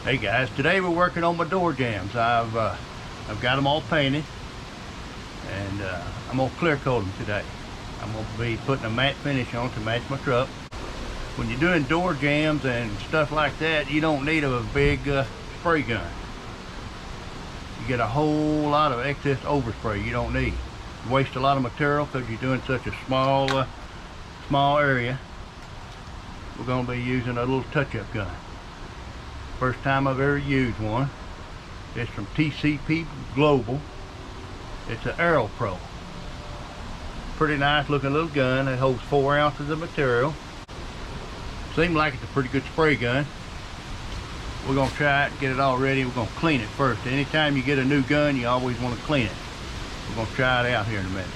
Hey guys, today we're working on my door jambs. I've got them all painted, and I'm gonna clear coat them today. I'm gonna be putting a matte finish on to match my truck. When you're doing door jambs and stuff like that, you don't need a big spray gun. You get a whole lot of excess overspray you don't need. You waste a lot of material because you're doing such a small area. We're gonna be using a little touch-up gun. First time I've ever used one. It's from TCP Global. It's an Aeropro. Pretty nice looking little gun. It holds 4 ounces of material. Seems like it's a pretty good spray gun. We're gonna try it, get it all ready. We're gonna clean it first. Anytime you get a new gun, you always want to clean it. We're gonna try it out here in a minute.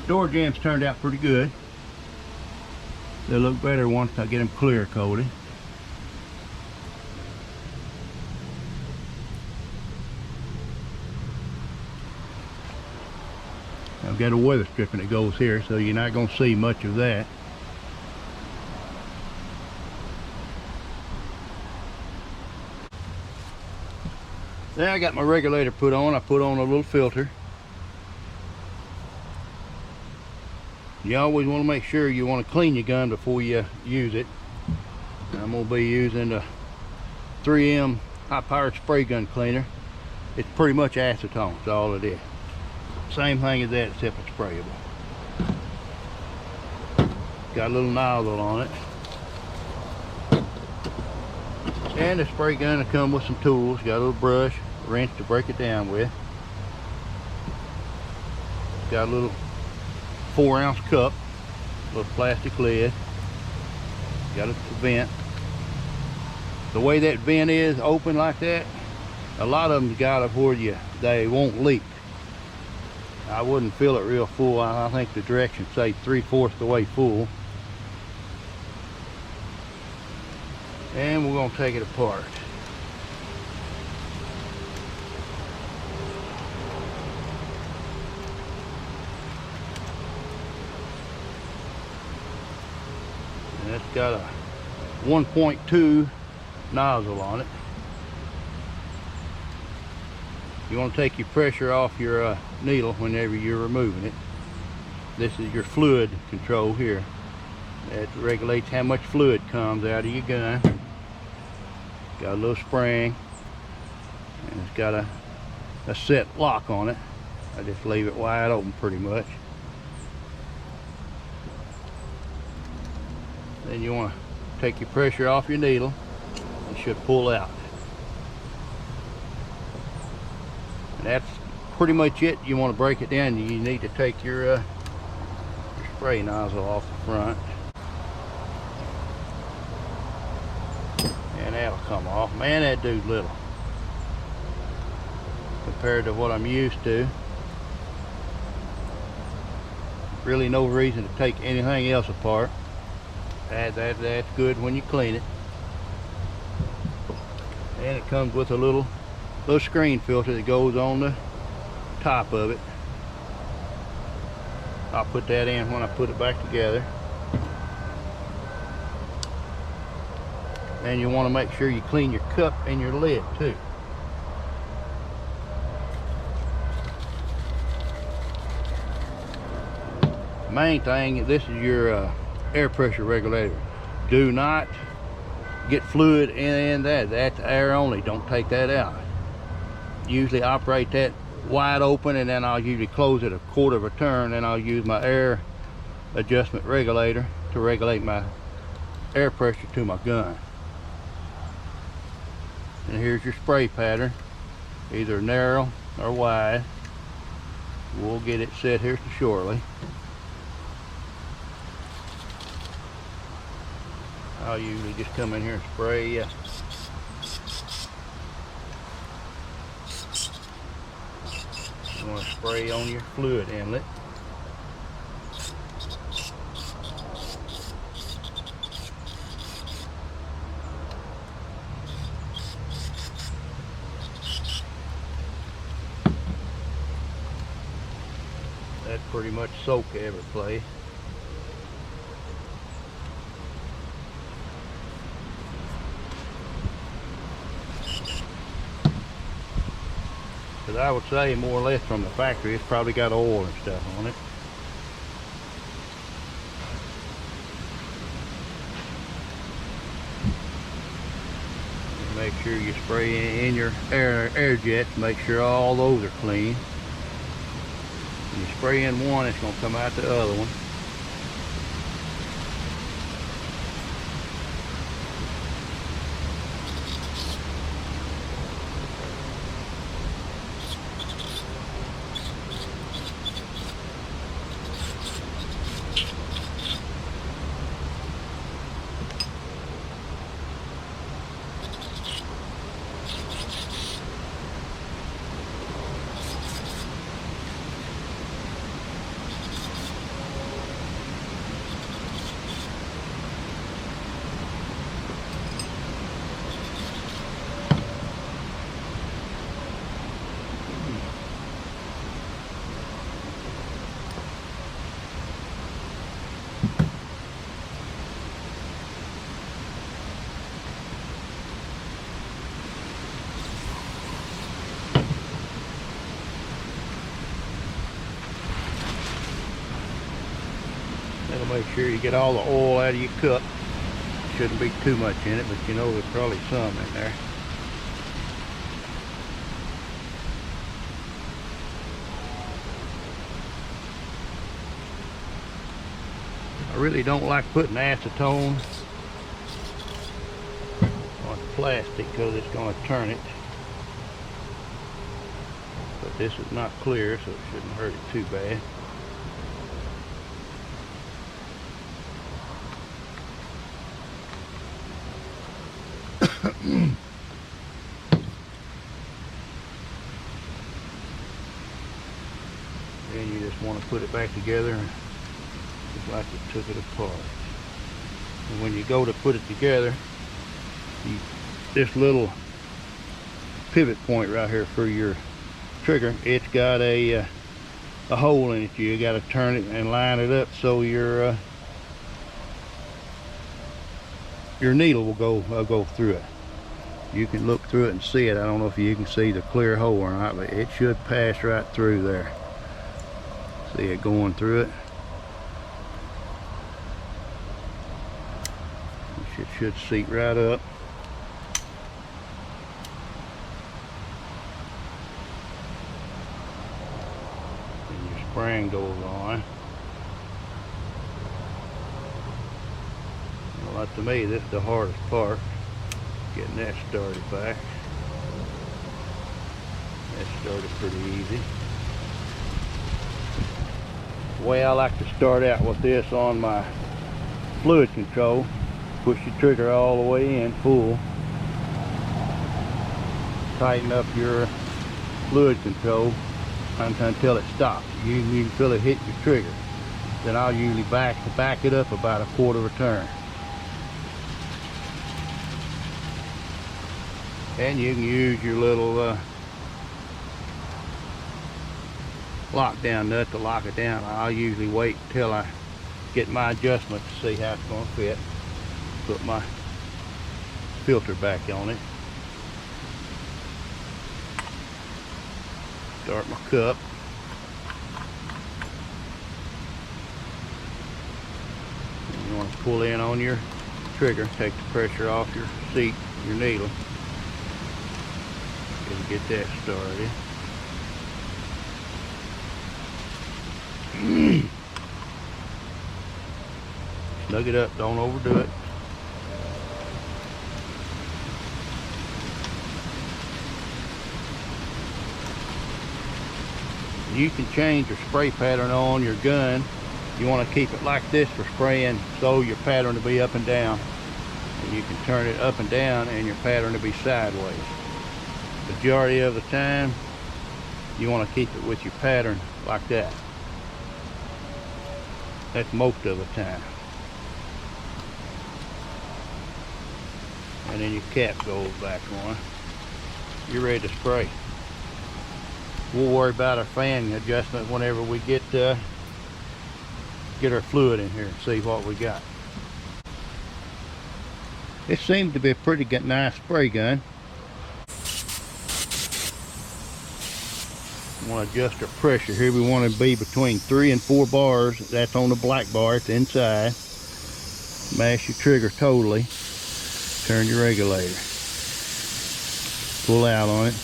Door jambs turned out pretty good. They look better once I get them clear coated. I've got a weather stripping that goes here, so you're not going to see much of that. There, I got my regulator put on. I put on a little filter. You always want to make sure you want to clean your gun before you use it. I'm going to be using the 3M high-powered spray gun cleaner. It's pretty much acetone, that's all it is. Same thing as that, except it's sprayable. Got a little nozzle on it. And the spray gun will come with some tools. Got a little brush, wrench to break it down with. Got a little 4-ounce cup, little plastic lid. Got a vent. The way that vent is open like that, a lot of them got it where they won't leak. I wouldn't fill it real full. I think the directions say 3/4 the way full. And we're gonna take it apart. And it's got a 1.2 nozzle on it. You want to take your pressure off your needle whenever you're removing it. This is your fluid control here. It regulates how much fluid comes out of your gun. Got a little spring, and it's got a set lock on it. I just leave it wide open pretty much. Then you want to take your pressure off your needle. It should pull out. And that's pretty much it. You want to break it down, you need to take your spray nozzle off the front. And that'll come off. Man, that dude's little compared to what I'm used to. Really no reason to take anything else apart. That's good when you clean it. And it comes with a little screen filter that goes on the top of it. I'll put that in when I put it back together. And you want to make sure you clean your cup and your lid too. Main thing, this is your air pressure regulator. Do not get fluid in that. That's air only. Don't take that out. Usually operate that wide open, and then I'll usually close it a quarter of a turn, and I'll use my air adjustment regulator to regulate my air pressure to my gun. And here's your spray pattern, either narrow or wide. We'll get it set here shortly. I'll usually just come in here and spray. You want to spray on your fluid inlet. pretty much soak every place. But I would say more or less from the factory, it's probably got oil and stuff on it. Make sure you spray in your air jets. Make sure all those are clean. When you spray in one, it's going to come out the other one. That'll make sure you get all the oil out of your cup. Shouldn't be too much in it, but you know there's probably some in there. I really don't like putting acetone on plastic because it's going to turn it. But this is not clear, so it shouldn't hurt it too bad. Then you just want to put it back together just like you took it apart. And when you go to put it together, this little pivot point right here for your trigger, it's got a hole in it. You got to turn it and line it up so your needle will go through it. You can look through it and see it. I don't know if you can see the clear hole or not, but it should pass right through there. See it going through it? It should seat right up. And your spring goes on. Well, to me, this is the hardest part. Getting that started back. That started pretty easy. The way I like to start out with this on my fluid control, push your trigger all the way in full. Tighten up your fluid control until it stops. You can feel it hit your trigger. Then I'll usually back it up about a quarter of a turn. And you can use your little lockdown nut to lock it down. I'll usually wait until I get my adjustment to see how it's going to fit. Put my filter back on it. Start my cup. You want to pull in on your trigger, take the pressure off your seat, your needle. Get that started. Snug it up, don't overdo it. You can change your spray pattern on your gun. You want to keep it like this for spraying, so your pattern will be up and down. And you can turn it up and down and your pattern will be sideways. Majority of the time, you want to keep it with your pattern like that. That's most of the time. And then your cap goes back on. You're ready to spray. We'll worry about our fan adjustment whenever we get get our fluid in here and see what we got. It seems to be a pretty nice spray gun. We want to adjust our pressure here. We want to be between 3 and 4 bars. That's on the black bar at the inside. Mash your trigger totally. Turn your regulator. Pull out on it.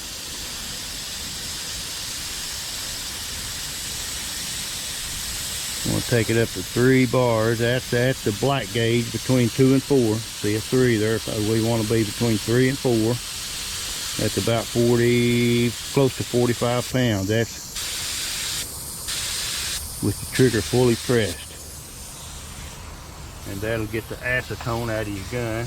Want to take it up to 3 bars. That's the black gauge between 2 and 4. See a 3 there. So we want to be between 3 and 4. That's about 40, close to 45 pounds. That's with the trigger fully pressed. And that'll get the acetone out of your gun.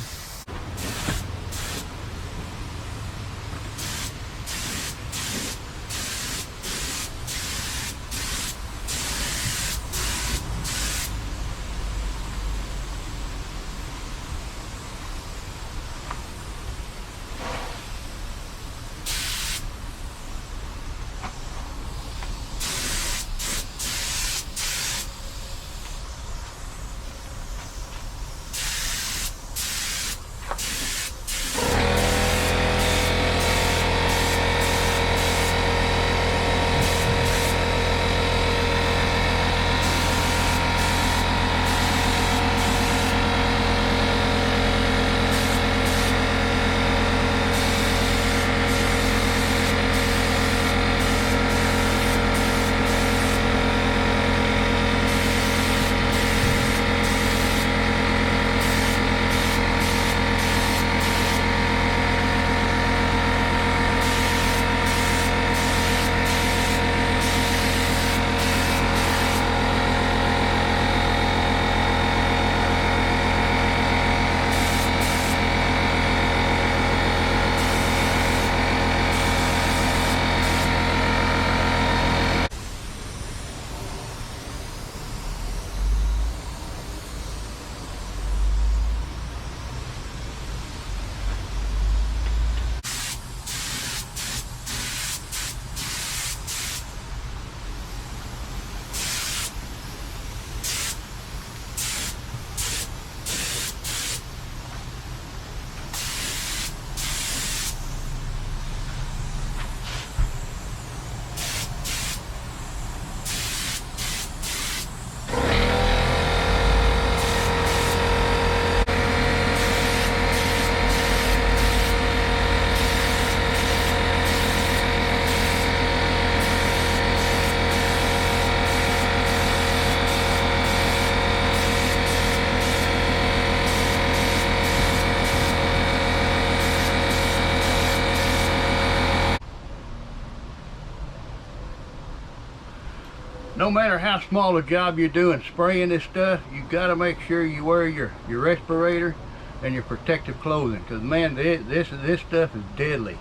No matter how small a job you're doing spraying this stuff, you got to make sure you wear your respirator and your protective clothing, because man, this stuff is deadly.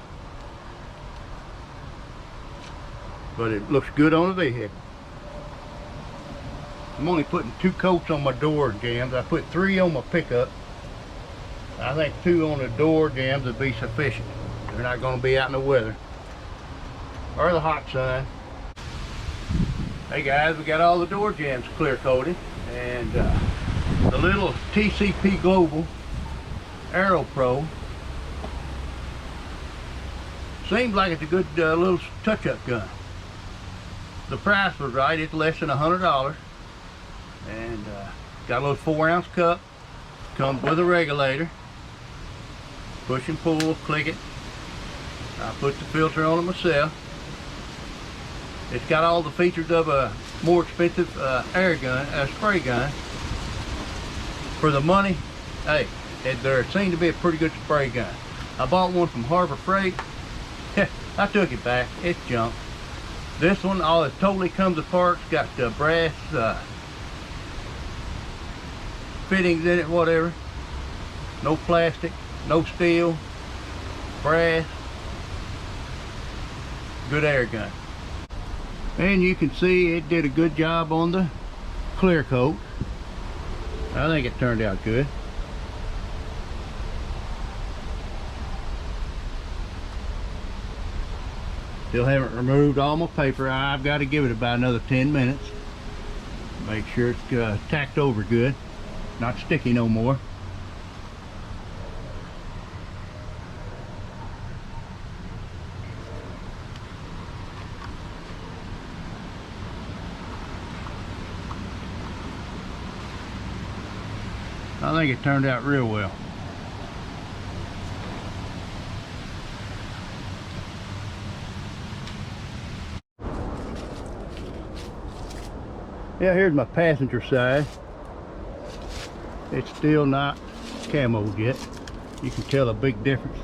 But it looks good on the vehicle. I'm only putting 2 coats on my door jambs. I put 3 on my pickup. I think 2 on the door jambs would be sufficient. They're not going to be out in the weather or the hot sun. Hey guys, we got all the door jambs clear coated, and the little TCP Global Aeropro seems like it's a good little touch-up gun. The price was right. It's less than $100, and got a little 4-ounce cup. Comes with a regulator. Push and pull, click it. I put the filter on it myself. It's got all the features of a more expensive air gun, spray gun. For the money, hey, there seemed to be a pretty good spray gun. I bought one from Harbor Freight. I took it back. It's junk. This one, all it totally comes apart. It's got brass fittings in it, whatever. No plastic, no steel, brass. Good air gun. And you can see it did a good job on the clear coat. I think it turned out good. Still haven't removed all my paper. I've got to give it about another 10 minutes. Make sure it's tacked over good, not sticky no more. I think it turned out real well. Yeah, here's my passenger side. It's still not camoed yet. You can tell a big difference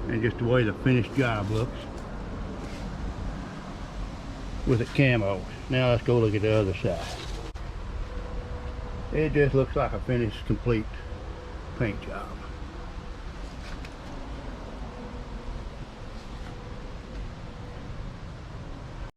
in just the way the finished job looks with it camo. Now let's go look at the other side. It just looks like a finished, complete paint job.